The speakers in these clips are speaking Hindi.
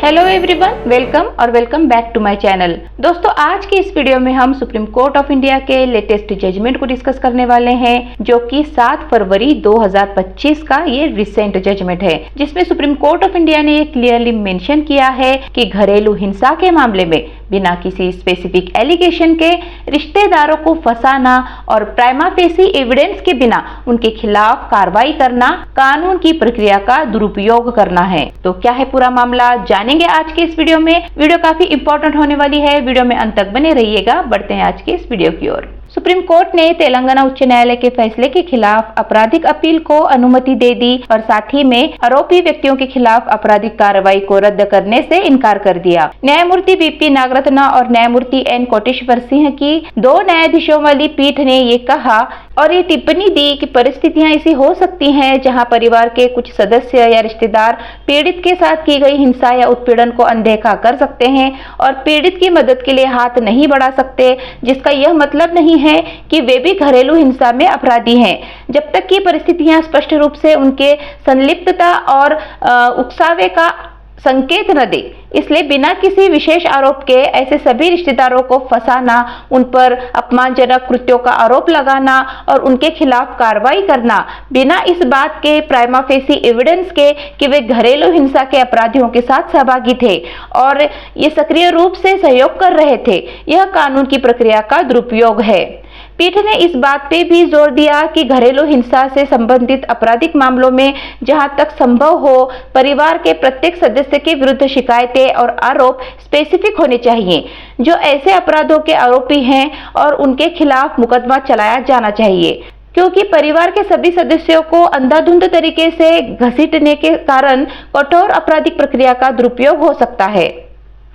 हेलो एवरीवन, वेलकम और welcome back to my channel. दोस्तों, आज की इस वीडियो में हम सुप्रीम कोर्ट ऑफ इंडिया के लेटेस्ट जजमेंट को डिस्कस करने वाले हैं, जो कि 7 फरवरी 2025 का ये रिसेंट जजमेंट है, जिसमें सुप्रीम कोर्ट ऑफ इंडिया ने क्लियरली मेंशन किया है कि घरेलू हिंसा के मामले में बिना किसी स्पेसिफिक एलिगेशन के रिश्तेदारों को फंसाना और प्राइमा फेसी एविडेंस के बिना उनके खिलाफ कार्रवाई करना कानून की प्रक्रिया का दुरुपयोग करना है। तो क्या है पूरा मामला, जानेंगे आज के इस वीडियो में। वीडियो काफी इंपॉर्टेंट होने वाली है, वीडियो में अंत तक बने रहिएगा। बढ़ते हैं आज के इस वीडियो की ओर। सुप्रीम कोर्ट ने तेलंगाना उच्च न्यायालय के फैसले के खिलाफ आपराधिक अपील को अनुमति दे दी और साथ ही में आरोपी व्यक्तियों के खिलाफ आपराधिक कार्रवाई को रद्द करने से इनकार कर दिया। न्यायमूर्ति वीपी नागरत्ना और न्यायमूर्ति एन कोटेश्वर सिंह की 2 न्यायाधीशों वाली पीठ ने ये कहा और ये टिप्पणी दी कि परिस्थितियां ऐसी हो सकती हैं जहां परिवार के कुछ सदस्य या रिश्तेदार पीड़ित के साथ की गई हिंसा या उत्पीड़न को अनदेखा कर सकते हैं और पीड़ित की मदद के लिए हाथ नहीं बढ़ा सकते, जिसका यह मतलब नहीं है कि वे भी घरेलू हिंसा में अपराधी हैं, जब तक कि परिस्थितियां स्पष्ट रूप से उनके संलिप्तता और उकसावे का संकेत न दे। इसलिए बिना किसी विशेष आरोप के ऐसे सभी रिश्तेदारों को फंसाना, उन पर अपमानजनक कृत्यों का आरोप लगाना और उनके खिलाफ कार्रवाई करना बिना इस बात के प्राइमा फेसी एविडेंस के कि वे घरेलू हिंसा के अपराधियों के साथ सहभागी थे और ये सक्रिय रूप से सहयोग कर रहे थे, यह कानून की प्रक्रिया का दुरुपयोग है। पीठ ने इस बात पे भी जोर दिया कि घरेलू हिंसा से संबंधित आपराधिक मामलों में जहां तक संभव हो परिवार के प्रत्येक सदस्य के विरुद्ध शिकायतें और आरोप स्पेसिफिक होने चाहिए जो ऐसे अपराधों के आरोपी हैं और उनके खिलाफ मुकदमा चलाया जाना चाहिए, क्योंकि परिवार के सभी सदस्यों को अंधाधुंध तरीके से घसीटने के कारण कठोर आपराधिक प्रक्रिया का दुरुपयोग हो सकता है।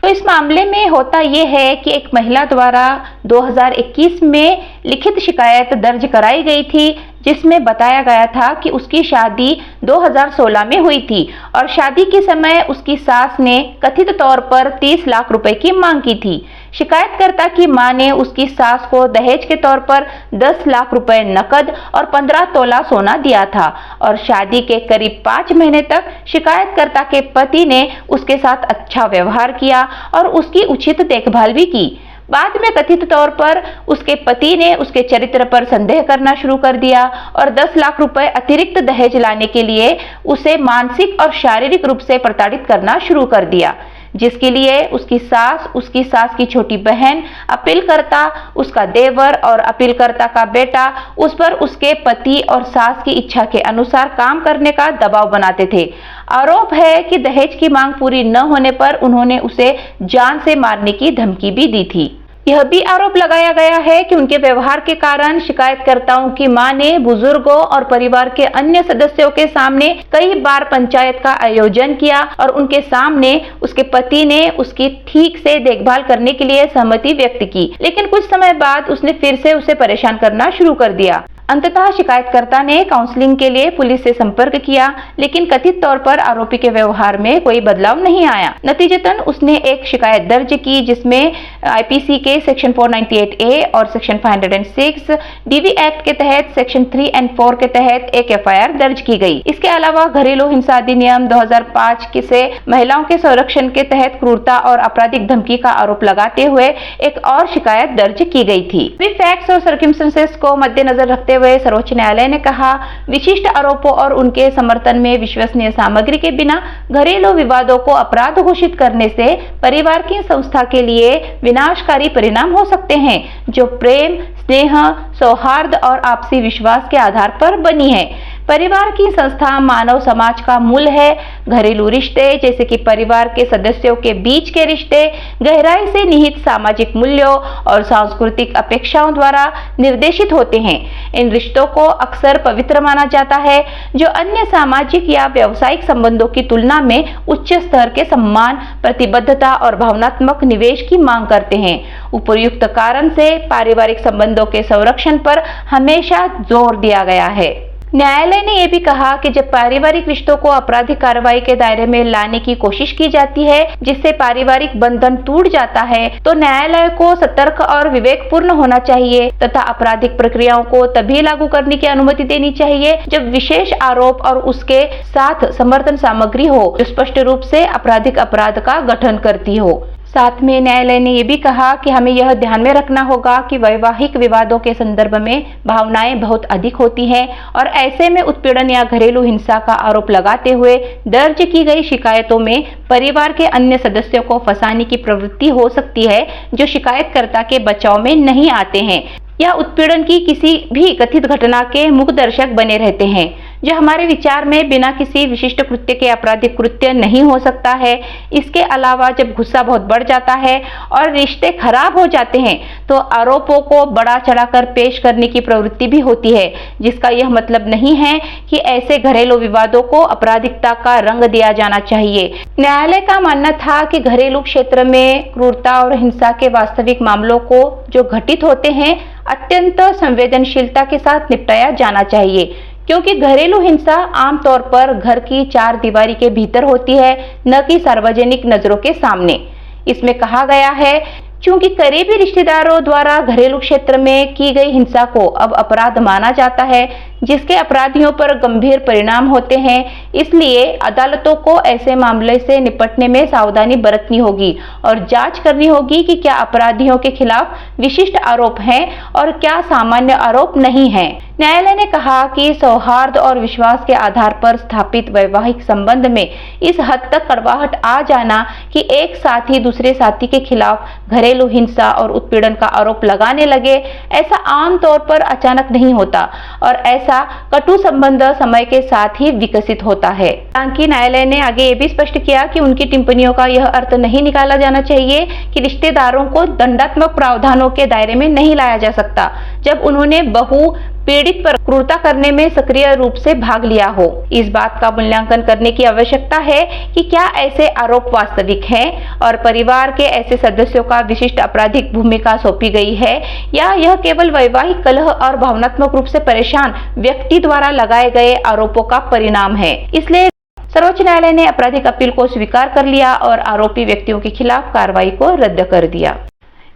तो इस मामले में होता यह है कि एक महिला द्वारा 2021 में लिखित शिकायत दर्ज कराई गई थी, जिसमें बताया गया था कि उसकी शादी 2016 में हुई थी और शादी के समय उसकी सास ने कथित तौर पर 30 लाख रुपए की मांग की थी। शिकायतकर्ता की मां ने उसकी सास को दहेज के तौर पर 10 लाख रुपए नकद और 15 तोला सोना दिया था और शादी के करीब 5 महीने तक शिकायतकर्ता के पति ने उसके साथ अच्छा व्यवहार किया और उसकी उचित देखभाल भी की। बाद में कथित तौर पर उसके पति ने उसके चरित्र पर संदेह करना शुरू कर दिया और 10 लाख रुपए अतिरिक्त दहेज लाने के लिए उसे मानसिक और शारीरिक रूप से प्रताड़ित करना शुरू कर दिया, जिसके लिए उसकी सास की छोटी बहन, अपीलकर्ता, उसका देवर और अपीलकर्ता का बेटा उस पर उसके पति और सास की इच्छा के अनुसार काम करने का दबाव बनाते थे। आरोप है कि दहेज की मांग पूरी न होने पर उन्होंने उसे जान से मारने की धमकी भी दी थी। यह भी आरोप लगाया गया है कि उनके व्यवहार के कारण शिकायतकर्ताओं की मां ने बुजुर्गों और परिवार के अन्य सदस्यों के सामने कई बार पंचायत का आयोजन किया और उनके सामने उसके पति ने उसकी ठीक से देखभाल करने के लिए सहमति व्यक्त की, लेकिन कुछ समय बाद उसने फिर से उसे परेशान करना शुरू कर दिया। अंततः शिकायतकर्ता ने काउंसलिंग के लिए पुलिस से संपर्क किया, लेकिन कथित तौर पर आरोपी के व्यवहार में कोई बदलाव नहीं आया। नतीजतन उसने एक शिकायत दर्ज की, जिसमें आईपीसी के सेक्शन 498A और सेक्शन 506 डीवी एक्ट के तहत सेक्शन 3 और 4 के तहत एक एफआईआर दर्ज की गई। इसके अलावा घरेलू हिंसा अधिनियम 2005 से महिलाओं के संरक्षण के तहत क्रूरता और आपराधिक धमकी का आरोप लगाते हुए एक और शिकायत दर्ज की गई थी। फैक्ट्स और सर्कमस्टेंसेस को मद्देनजर रखते हुए सर्वोच्च न्यायालय ने कहा, विशिष्ट आरोपों और उनके समर्थन में विश्वसनीय सामग्री के बिना घरेलू विवादों को अपराध घोषित करने से परिवार की संस्था के लिए विनाशकारी परिणाम हो सकते हैं, जो प्रेम, स्नेह, सौहार्द और आपसी विश्वास के आधार पर बनी है। परिवार की संस्था मानव समाज का मूल है। घरेलू रिश्ते, जैसे कि परिवार के सदस्यों के बीच के रिश्ते, गहराई से निहित सामाजिक मूल्यों और सांस्कृतिक अपेक्षाओं द्वारा निर्देशित होते हैं। इन रिश्तों को अक्सर पवित्र माना जाता है, जो अन्य सामाजिक या व्यावसायिक संबंधों की तुलना में उच्च स्तर के सम्मान, प्रतिबद्धता और भावनात्मक निवेश की मांग करते हैं। उपयुक्त कारण से पारिवारिक संबंधों के संरक्षण पर हमेशा जोर दिया गया है। न्यायालय ने यह भी कहा कि जब पारिवारिक रिश्तों को आपराधिक कार्रवाई के दायरे में लाने की कोशिश की जाती है, जिससे पारिवारिक बंधन टूट जाता है, तो न्यायालय को सतर्क और विवेकपूर्ण होना चाहिए तथा आपराधिक प्रक्रियाओं को तभी लागू करने की अनुमति देनी चाहिए जब विशेष आरोप और उसके साथ समर्थन सामग्री हो जो स्पष्ट रूप से आपराधिक अपराध का गठन करती हो। साथ में न्यायालय ने यह भी कहा कि हमें यह ध्यान में रखना होगा कि वैवाहिक विवादों के संदर्भ में भावनाएं बहुत अधिक होती हैं और ऐसे में उत्पीड़न या घरेलू हिंसा का आरोप लगाते हुए दर्ज की गई शिकायतों में परिवार के अन्य सदस्यों को फंसाने की प्रवृत्ति हो सकती है जो शिकायतकर्ता के बचाव में नहीं आते हैं या उत्पीड़न की किसी भी कथित घटना के मुख्य दर्शक बने रहते हैं, जो हमारे विचार में बिना किसी विशिष्ट कृत्य के आपराधिक कृत्य नहीं हो सकता है। इसके अलावा जब गुस्सा बहुत बढ़ जाता है और रिश्ते खराब हो जाते हैं तो आरोपों को बढ़ा चढ़ाकर पेश करने की प्रवृत्ति भी होती है, जिसका यह मतलब नहीं है कि ऐसे घरेलू विवादों को आपराधिकता का रंग दिया जाना चाहिए। न्यायालय का मानना था कि घरेलू क्षेत्र में क्रूरता और हिंसा के वास्तविक मामलों को जो घटित होते हैं अत्यंत संवेदनशीलता के साथ निपटाया जाना चाहिए, क्योंकि घरेलू हिंसा आमतौर पर घर की चार दीवारी के भीतर होती है, न कि सार्वजनिक नजरों के सामने। इसमें कहा गया है क्योंकि करीबी रिश्तेदारों द्वारा घरेलू क्षेत्र में की गई हिंसा को अब अपराध माना जाता है, जिसके अपराधियों पर गंभीर परिणाम होते हैं। इसलिए अदालतों को ऐसे मामले से निपटने में सावधानी बरतनी होगी और जांच करनी होगी कि क्या अपराधियों के खिलाफ विशिष्ट आरोप हैं और क्या सामान्य आरोप नहीं हैं। न्यायालय ने कहा कि सौहार्द और विश्वास के आधार पर स्थापित वैवाहिक संबंध में इस हद तक कड़वाहट आ जाना कि एक साथी दूसरे साथी के खिलाफ घरेलू हिंसा और उत्पीड़न का आरोप लगाने लगे, ऐसा आमतौर पर अचानक नहीं होता और ऐसा कटु संबंध समय के साथ ही विकसित होता है। हालांकि न्यायालय ने आगे ये भी स्पष्ट किया कि उनकी टिप्पणियों का यह अर्थ नहीं निकाला जाना चाहिए कि रिश्तेदारों को दंडात्मक प्रावधानों के दायरे में नहीं लाया जा सकता जब उन्होंने बहु पीड़ित पर क्रूरता करने में सक्रिय रूप से भाग लिया हो। इस बात का मूल्यांकन करने की आवश्यकता है कि क्या ऐसे आरोप वास्तविक हैं और परिवार के ऐसे सदस्यों का विशिष्ट आपराधिक भूमिका सौंपी गई है या यह केवल वैवाहिक कलह और भावनात्मक रूप से परेशान व्यक्ति द्वारा लगाए गए आरोपों का परिणाम है। इसलिए सर्वोच्च न्यायालय ने आपराधिक अपील को स्वीकार कर लिया और आरोपी व्यक्तियों के खिलाफ कार्रवाई को रद्द कर दिया।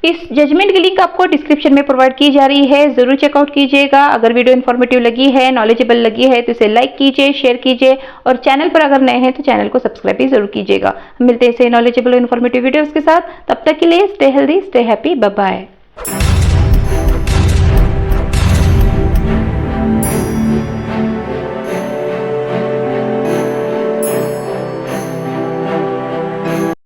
इस जजमेंट की लिंक आपको डिस्क्रिप्शन में प्रोवाइड की जा रही है, जरूर चेकआउट कीजिएगा। अगर वीडियो इन्फॉर्मेटिव लगी है, नॉलेजेबल लगी है तो इसे लाइक कीजिए, शेयर कीजिए और चैनल पर अगर नए हैं तो चैनल को सब्सक्राइब भी जरूर कीजिएगा। मिलते हैं ऐसे नॉलेजेबल और इन्फॉर्मेटिव वीडियोस के साथ, तब तक के लिए stay healthy, stay happy, bye bye.